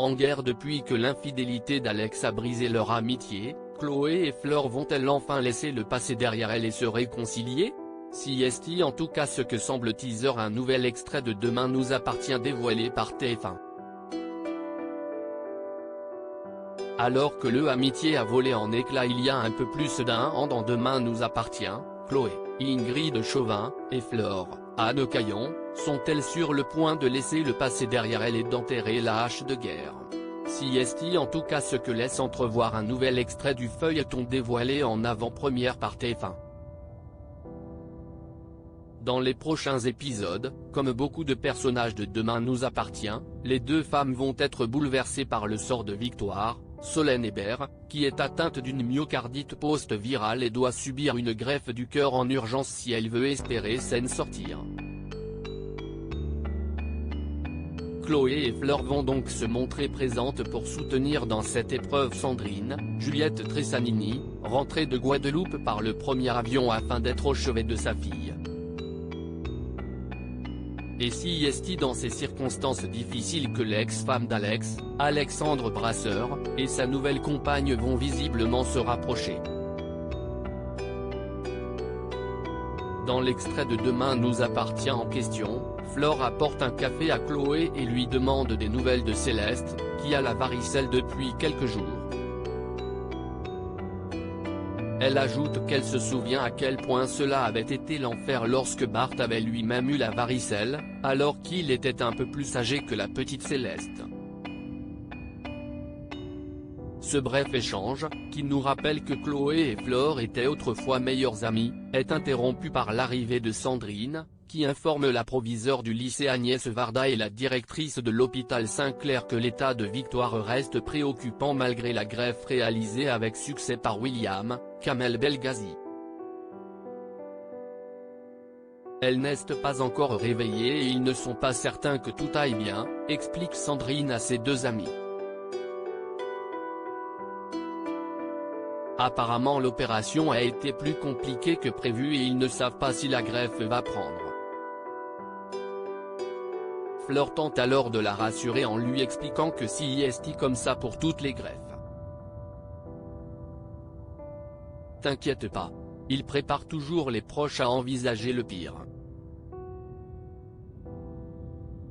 En guerre depuis que l'infidélité d'Alex a brisé leur amitié, Chloé et Fleur vont-elles enfin laisser le passé derrière elles et se réconcilier? Si est en tout cas ce que semble teaser un nouvel extrait de Demain nous appartient dévoilé par TF1. Alors que le amitié a volé en éclats il y a un peu plus d'un an dans Demain nous appartient, Chloé, Ingrid Chauvin, et Fleur, Anne Caillon, sont-elles sur le point de laisser le passé derrière elles et d'enterrer la hache de guerre? Si est en tout cas ce que laisse entrevoir un nouvel extrait du feuilleton dévoilé en avant-première par TF1. Dans les prochains épisodes, comme beaucoup de personnages de Demain nous appartient, les deux femmes vont être bouleversées par le sort de Victoire, Solène Hébert, qui est atteinte d'une myocardite post-virale et doit subir une greffe du cœur en urgence si elle veut espérer s'en sortir. Chloé et Fleur vont donc se montrer présentes pour soutenir dans cette épreuve Sandrine, Juliette Tressanini, rentrée de Guadeloupe par le premier avion afin d'être au chevet de sa fille. Et si est dans ces circonstances difficiles que l'ex-femme d'Alex, Alexandre Brasseur, et sa nouvelle compagne vont visiblement se rapprocher. Dans l'extrait de Demain nous appartient en question, Fleur apporte un café à Chloé et lui demande des nouvelles de Céleste, qui a la varicelle depuis quelques jours. Elle ajoute qu'elle se souvient à quel point cela avait été l'enfer lorsque Bart avait lui-même eu la varicelle, alors qu'il était un peu plus âgé que la petite Céleste. Ce bref échange, qui nous rappelle que Chloé et Fleur étaient autrefois meilleures amies, est interrompu par l'arrivée de Sandrine, qui informe la proviseure du lycée Agnès Varda et la directrice de l'hôpital Saint-Clair que l'état de Victoire reste préoccupant malgré la greffe réalisée avec succès par William, Kamel Belghazi. Elles n'est pas encore réveillées et ils ne sont pas certains que tout aille bien, explique Sandrine à ses deux amis. Apparemment l'opération a été plus compliquée que prévu et ils ne savent pas si la greffe va prendre. Fleur tente alors de la rassurer en lui expliquant que si est comme ça pour toutes les greffes. T'inquiète pas. Il prépare toujours les proches à envisager le pire.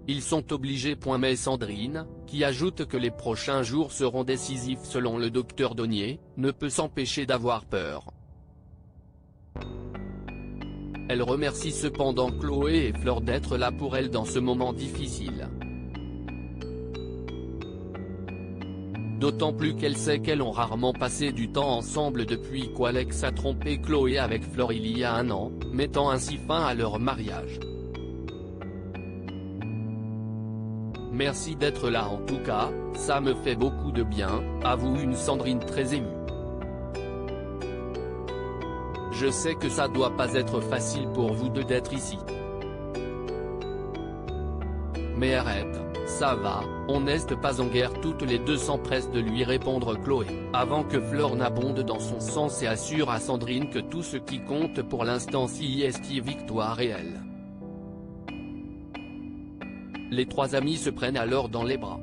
Ils sont obligés. Mais Sandrine, qui ajoute que les prochains jours seront décisifs selon le docteur Donnier, ne peut s'empêcher d'avoir peur. Elle remercie cependant Chloé et Fleur d'être là pour elle dans ce moment difficile. D'autant plus qu'elle sait qu'elles ont rarement passé du temps ensemble depuis qu'Alex a trompé Chloé avec Fleur il y a un an, mettant ainsi fin à leur mariage. Merci d'être là en tout cas, ça me fait beaucoup de bien, avoue une Sandrine très émue. Je sais que ça doit pas être facile pour vous deux d'être ici. Mais arrête, ça va, on n'est pas en guerre toutes les deux, s'empresse de lui répondre Chloé, avant que Fleur n'abonde dans son sens et assure à Sandrine que tout ce qui compte pour l'instant si est Victoire et elle. Les trois amis se prennent alors dans les bras.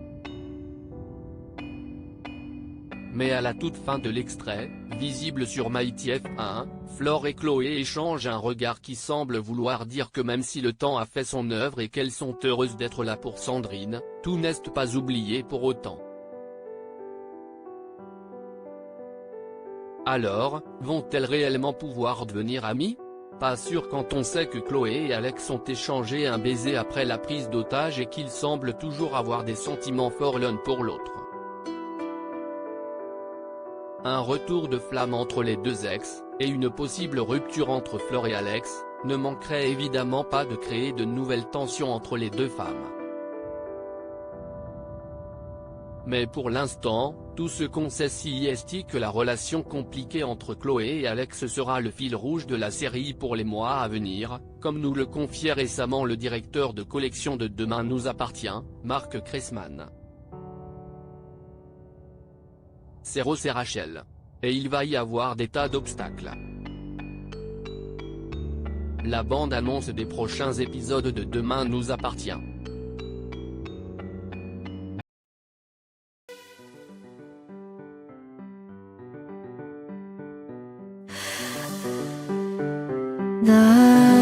Mais à la toute fin de l'extrait, visible sur MyTF1, Fleur et Chloé échangent un regard qui semble vouloir dire que même si le temps a fait son œuvre et qu'elles sont heureuses d'être là pour Sandrine, tout n'est pas oublié pour autant. Alors, vont-elles réellement pouvoir devenir amies? Pas sûr quand on sait que Chloé et Alex ont échangé un baiser après la prise d'otage et qu'ils semblent toujours avoir des sentiments forts l'un pour l'autre. Un retour de flamme entre les deux ex, et une possible rupture entre Fleur et Alex, ne manquerait évidemment pas de créer de nouvelles tensions entre les deux femmes. Mais pour l'instant, tout ce qu'on sait si est que la relation compliquée entre Chloé et Alex sera le fil rouge de la série pour les mois à venir, comme nous le confiait récemment le directeur de collection de Demain nous appartient, Marc Cressman. C'est Ross et Rachel. Et il va y avoir des tas d'obstacles. La bande-annonce des prochains épisodes de Demain nous appartient. 날